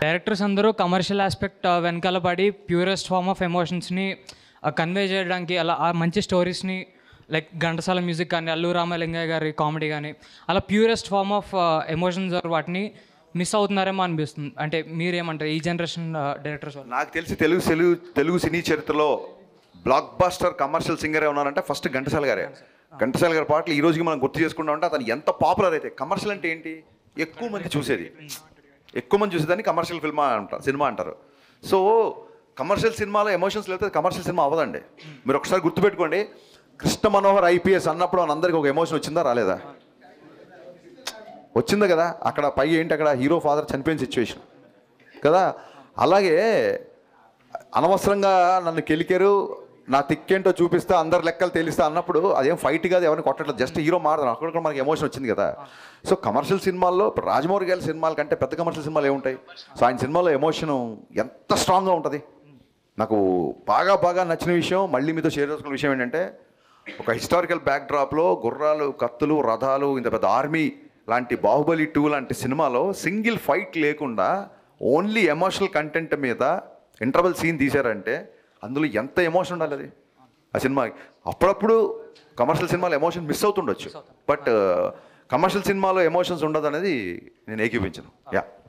Directors అందరూ commercial aspect వెనకాల పడి ప్యూరెస్ట్ ఫార్మ్ ఆఫ్ ఎమోషన్స్ని కన్వే చేయడానికి అలా ఆ మంచి స్టోరీస్ని లైక్ ఘంటసాల మ్యూజిక్ కానీ అల్లు రామలింగయ్య గారి కామెడీ కానీ అలా ప్యూరెస్ట్ ఫార్మ్ ఆఫ్ ఎమోషన్స్ వాటిని మిస్ అవుతున్నారేమో అనిపిస్తుంది. అంటే మీరేమంటారు ఈ జనరేషన్ డైరెక్టర్స్? నాకు తెలిసి తెలుగు సినీ చరిత్రలో బ్లాక్ బాస్టర్ కమర్షియల్ సింగరే ఉన్నారంటే ఫస్ట్ ఘంటసాల గారే. ఘంటసాల గారి పాటలు ఈ రోజుకి మనం గుర్తు చేసుకుంటా ఉంటే అతను ఎంత పాపులర్ అయితే. కమర్షియల్ అంటే ఏంటి? ఎక్కువ మంది చూసేదాన్ని కమర్షియల్ సినిమా అంటారు. సో కమర్షియల్ సినిమాలో ఎమోషన్స్ లేకపోతే కమర్షియల్ సినిమా అవ్వదండి. మీరు ఒకసారి గుర్తుపెట్టుకోండి, కృష్ణ మనోహర్ ఐపీఎస్ అన్నప్పుడు అందరికీ ఒక ఎమోషన్ వచ్చిందా రాలేదా? వచ్చిందా కదా. అక్కడ పై ఏంటి, అక్కడ హీరో ఫాదర్ చనిపోయిన సిచ్యువేషన్ కదా. అలాగే అనవసరంగా నన్ను కెలికారు, నా తిక్కేంటో చూపిస్తా, అందరు లెక్కలు తేలిస్తా అన్నప్పుడు అదేం ఫైట్ కాదు, ఎవరిని కొట్టట్లేదు, జస్ట్ హీరో మారదాం, అక్కడ కూడా మనకి ఎమోషన్ వచ్చింది కదా. సో కమర్షియల్ సినిమాల్లో ఇప్పుడు రాజమౌళి గారి సినిమాల కంటే పెద్ద కమర్షియల్ సినిమాలు ఏముంటాయి? సో ఆయన సినిమాలో ఎమోషన్ ఎంత స్ట్రాంగ్గా ఉంటుంది. నాకు బాగా నచ్చిన విషయం, మళ్ళీ మీతో షేర్ చేసుకున్న విషయం ఏంటంటే, ఒక హిస్టారికల్ బ్యాక్డ్రాప్లో గుర్రాలు, కత్తులు, రథాలు, ఇంత పెద్ద ఆర్మీ లాంటి బాహుబలి 2 లాంటి సినిమాలో సింగిల్ ఫైట్ లేకుండా ఓన్లీ ఎమోషనల్ కంటెంట్ మీద ఇంటర్వెల్ సీన్ తీశారంటే అందులో ఎంత ఎమోషన్ ఉండాలి అది ఆ సినిమాకి. అప్పుడప్పుడు కమర్షియల్ సినిమాలో ఎమోషన్ మిస్ అవుతుండొచ్చు, బట్ కమర్షియల్ సినిమాలో ఎమోషన్స్ ఉండదు అనేది నేను ఏకీపించను. యా.